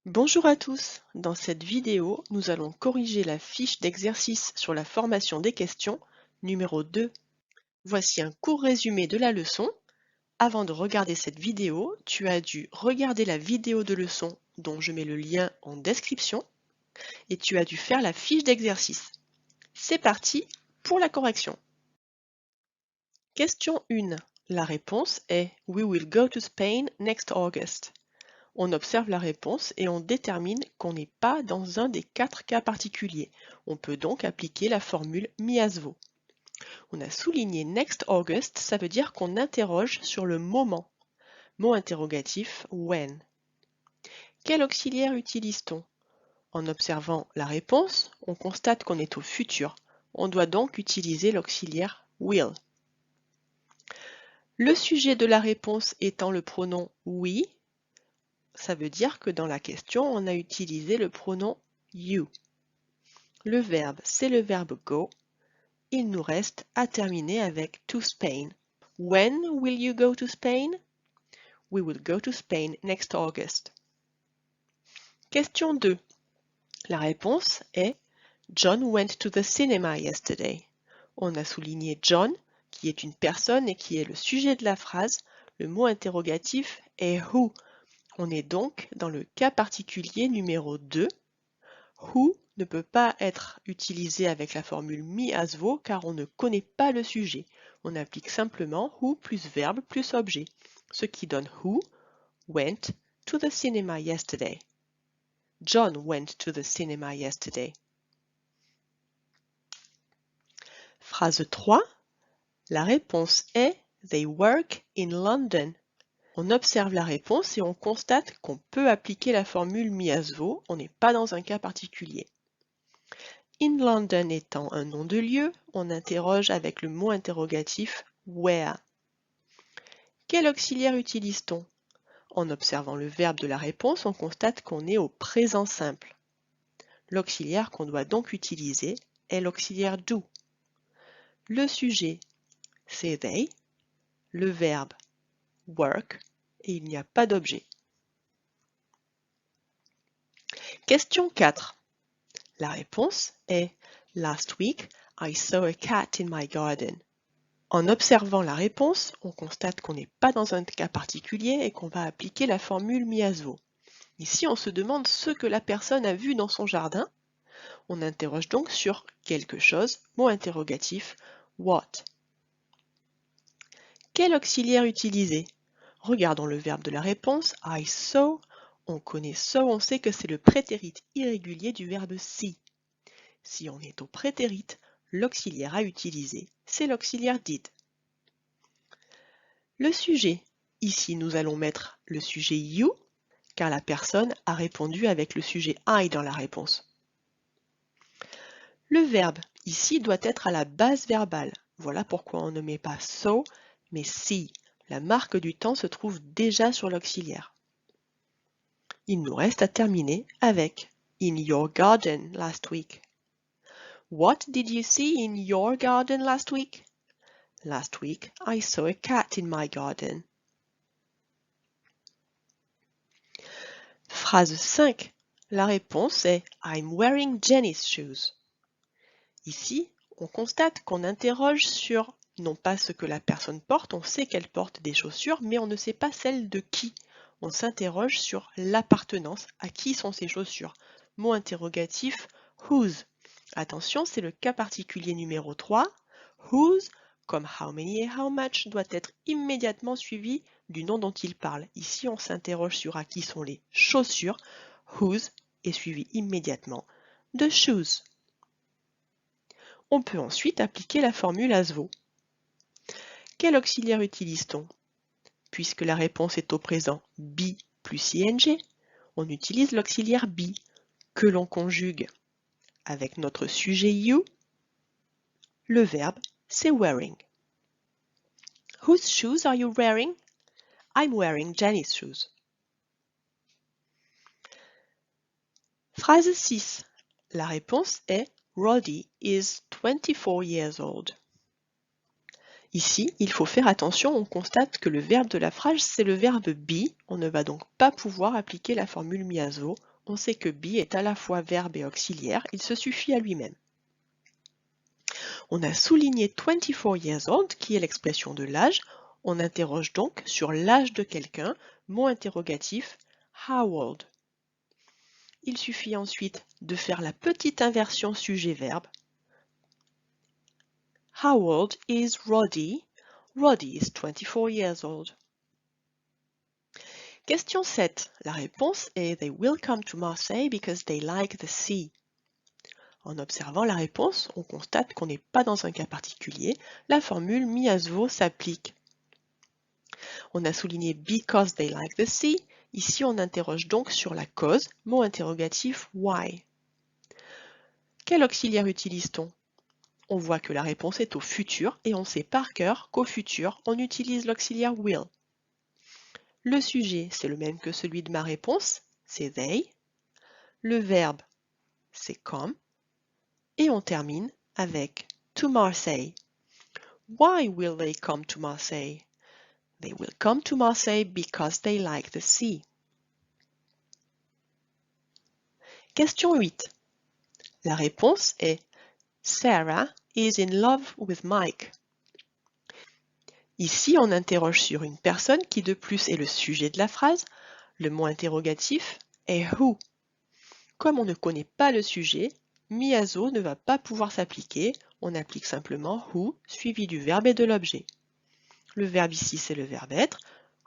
Bonjour à tous, dans cette vidéo, nous allons corriger la fiche d'exercice sur la formation des questions numéro 2. Voici un court résumé de la leçon. Avant de regarder cette vidéo, tu as dû regarder la vidéo de leçon dont je mets le lien en description et tu as dû faire la fiche d'exercice. C'est parti pour la correction. Question 1. La réponse est We will go to Spain next August. On observe la réponse et on détermine qu'on n'est pas dans un des 4 cas particuliers. On peut donc appliquer la formule mi-ASVO. On a souligné next August, ça veut dire qu'on interroge sur le moment. Mot interrogatif when. Quel auxiliaire utilise-t-on? En observant la réponse, on constate qu'on est au futur. On doit donc utiliser l'auxiliaire will. Le sujet de la réponse étant le pronom we, ça veut dire que dans la question, on a utilisé le pronom you. Le verbe, c'est le verbe go. Il nous reste à terminer avec to Spain. When will you go to Spain? We will go to Spain next August. Question 2. La réponse est John went to the cinema yesterday. On a souligné John, qui est une personne et qui est le sujet de la phrase. Le mot interrogatif est who. On est donc dans le cas particulier numéro 2. Who ne peut pas être utilisé avec la formule mi-ASVO car on ne connaît pas le sujet. On applique simplement who plus verbe plus objet, ce qui donne who went to the cinema yesterday. John went to the cinema yesterday. Phrase 3. La réponse est They work in London. On observe la réponse et on constate qu'on peut appliquer la formule mi-ASVO, on n'est pas dans un cas particulier. In London étant un nom de lieu, on interroge avec le mot interrogatif where. Quel auxiliaire utilise-t-on? En observant le verbe de la réponse, on constate qu'on est au présent simple. L'auxiliaire qu'on doit donc utiliser est l'auxiliaire do. Le sujet, c'est they, le verbe work et il n'y a pas d'objet. Question 4. La réponse est Last week, I saw a cat in my garden. En observant la réponse, on constate qu'on n'est pas dans un cas particulier et qu'on va appliquer la formule mi-ASVO. Ici, on se demande ce que la personne a vu dans son jardin. On interroge donc sur quelque chose, mot interrogatif, what. Quel auxiliaire utiliser? Regardons le verbe de la réponse, I saw. On connaît saw, on sait que c'est le prétérit irrégulier du verbe see. Si on est au prétérit, l'auxiliaire à utiliser, c'est l'auxiliaire did. Le sujet. Ici, nous allons mettre le sujet you, car la personne a répondu avec le sujet I dans la réponse. Le verbe, ici, doit être à la base verbale. Voilà pourquoi on ne met pas saw, mais see. La marque du temps se trouve déjà sur l'auxiliaire. Il nous reste à terminer avec In your garden last week. What did you see in your garden last week? Last week, I saw a cat in my garden. Phrase 5. La réponse est I'm wearing Jenny's shoes. Ici, on constate qu'on interroge sur non pas ce que la personne porte, on sait qu'elle porte des chaussures, mais on ne sait pas celle de qui. On s'interroge sur l'appartenance, à qui sont ces chaussures. Mot interrogatif, whose. Attention, c'est le cas particulier numéro 3. Whose, comme how many et how much, doit être immédiatement suivi du nom dont il parle. Ici, on s'interroge sur à qui sont les chaussures. Whose est suivi immédiatement de shoes. On peut ensuite appliquer la formule ASVO. Quel auxiliaire utilise-t-on? Puisque la réponse est au présent be plus ing, on utilise l'auxiliaire be que l'on conjugue avec notre sujet you. Le verbe, c'est wearing. Whose shoes are you wearing? I'm wearing Jenny's shoes. Phrase 6. La réponse est Roddy is 24 years old. Ici, il faut faire attention, on constate que le verbe de la phrase, c'est le verbe be. On ne va donc pas pouvoir appliquer la formule mi-ASVO. on sait que be est à la fois verbe et auxiliaire, il se suffit à lui-même. On a souligné 24 years old, qui est l'expression de l'âge. On interroge donc sur l'âge de quelqu'un, mot interrogatif, how old. Il suffit ensuite de faire la petite inversion sujet-verbe. How old is Roddy? Roddy is 24 years old. Question 7. La réponse est They will come to Marseille because they like the sea. En observant la réponse, on constate qu'on n'est pas dans un cas particulier. La formule miasvo s'applique. On a souligné because they like the sea. Ici, on interroge donc sur la cause, mot interrogatif why. Quel auxiliaire utilise-t-on? On voit que la réponse est au futur et on sait par cœur qu'au futur, on utilise l'auxiliaire will. Le sujet, c'est le même que celui de ma réponse, c'est they. Le verbe, c'est come. Et on termine avec to Marseille. Why will they come to Marseille? They will come to Marseille because they like the sea. Question 8. La réponse est Sarah is in love with Mike. Ici, on interroge sur une personne qui de plus est le sujet de la phrase. Le mot interrogatif est who. Comme on ne connaît pas le sujet, miazo ne va pas pouvoir s'appliquer. On applique simplement who suivi du verbe et de l'objet. Le verbe ici, c'est le verbe être.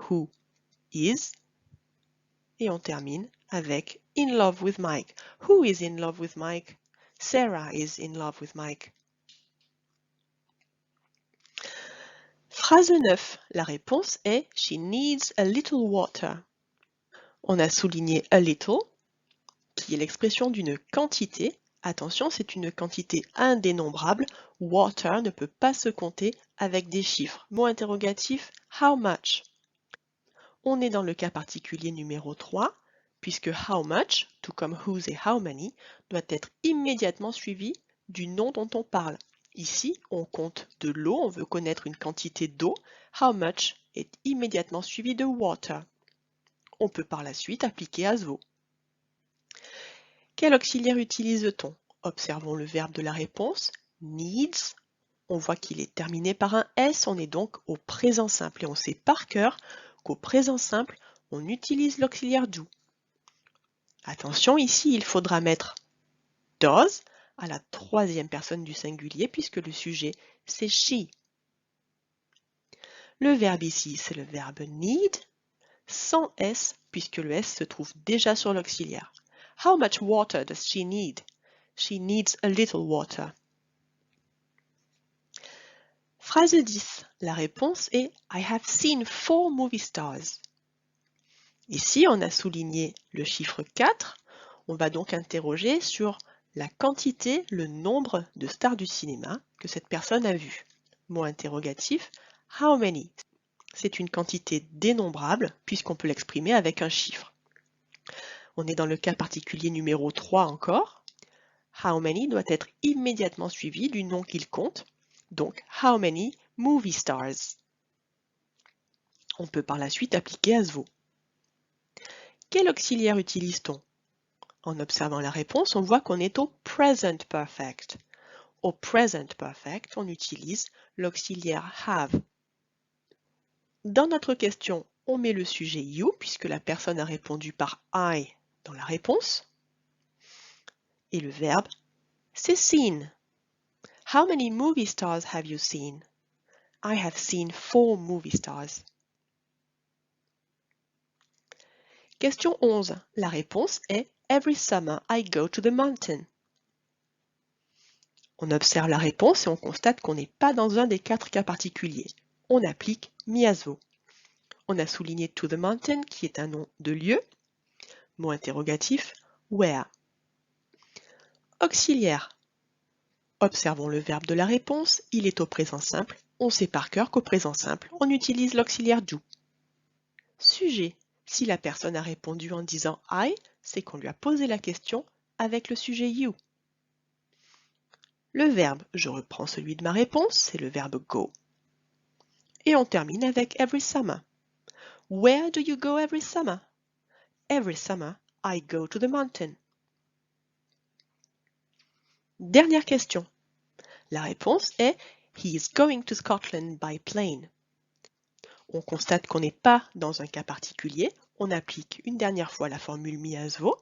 Who is. Et on termine avec in love with Mike. Who is in love with Mike? Sarah is in love with Mike. Phrase 9. La réponse est She needs a little water. On a souligné a little, qui est l'expression d'une quantité. Attention, c'est une quantité indénombrable. Water ne peut pas se compter avec des chiffres. Mot interrogatif, how much? On est dans le cas particulier numéro 3, puisque how much, tout comme whose et how many, doit être immédiatement suivi du nom dont on parle. Ici, on compte de l'eau, on veut connaître une quantité d'eau. How much est immédiatement suivi de water. On peut par la suite appliquer ASVO. Quel auxiliaire utilise-t-on? Observons le verbe de la réponse, needs. On voit qu'il est terminé par un S, on est donc au présent simple. Et on sait par cœur qu'au présent simple, on utilise l'auxiliaire do. Attention, ici, il faudra mettre does à la troisième personne du singulier puisque le sujet, c'est she. Le verbe ici, c'est le verbe need, sans S puisque le S se trouve déjà sur l'auxiliaire. How much water does she need? She needs a little water. Phrase 10. La réponse est I have seen 4 movie stars. Ici, on a souligné le chiffre 4. On va donc interroger sur la quantité, le nombre de stars du cinéma que cette personne a vu. Mot interrogatif, how many? C'est une quantité dénombrable puisqu'on peut l'exprimer avec un chiffre. On est dans le cas particulier numéro 3 encore. How many doit être immédiatement suivi du nom qu'il compte. Donc, how many movie stars? On peut par la suite appliquer ASVO. Quel auxiliaire utilise-t-on? En observant la réponse, on voit qu'on est au present perfect. Au present perfect, on utilise l'auxiliaire have. Dans notre question, on met le sujet you, puisque la personne a répondu par I dans la réponse. Et le verbe, c'est seen. How many movie stars have you seen? I have seen 4 movie stars. Question 11. La réponse est Every summer I go to the mountain. On observe la réponse et on constate qu'on n'est pas dans un des 4 cas particuliers. On applique miasvo. On a souligné to the mountain qui est un nom de lieu. Mot interrogatif, where. Auxiliaire. Observons le verbe de la réponse, il est au présent simple. On sait par cœur qu'au présent simple, on utilise l'auxiliaire do. Sujet. Si la personne a répondu en disant I, c'est qu'on lui a posé la question avec le sujet you. Le verbe, je reprends celui de ma réponse, c'est le verbe go. Et on termine avec every summer. Where do you go every summer? Every summer, I go to the mountain. Dernière question. La réponse est He is going to Scotland by plane. On constate qu'on n'est pas dans un cas particulier. On applique une dernière fois la formule mi as vo.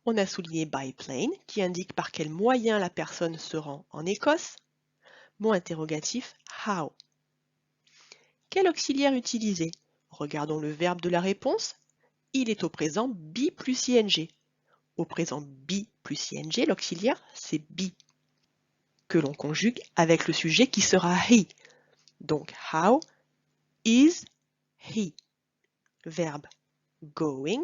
On a souligné by plane qui indique par quel moyen la personne se rend en Écosse. Mot interrogatif how. Quel auxiliaire utiliser? Regardons le verbe de la réponse. Il est au présent be plus ing. Au présent be plus ing, l'auxiliaire c'est be, que l'on conjugue avec le sujet qui sera he. Donc how is he? Verbe going.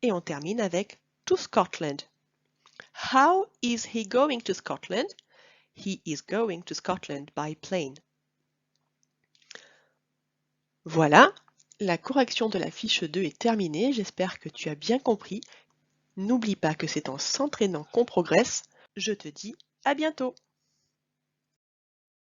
Et on termine avec to Scotland. How is he going to Scotland? He is going to Scotland by plane. Voilà, la correction de la fiche 2 est terminée. J'espère que tu as bien compris. N'oublie pas que c'est en s'entraînant qu'on progresse. Je te dis à bientôt.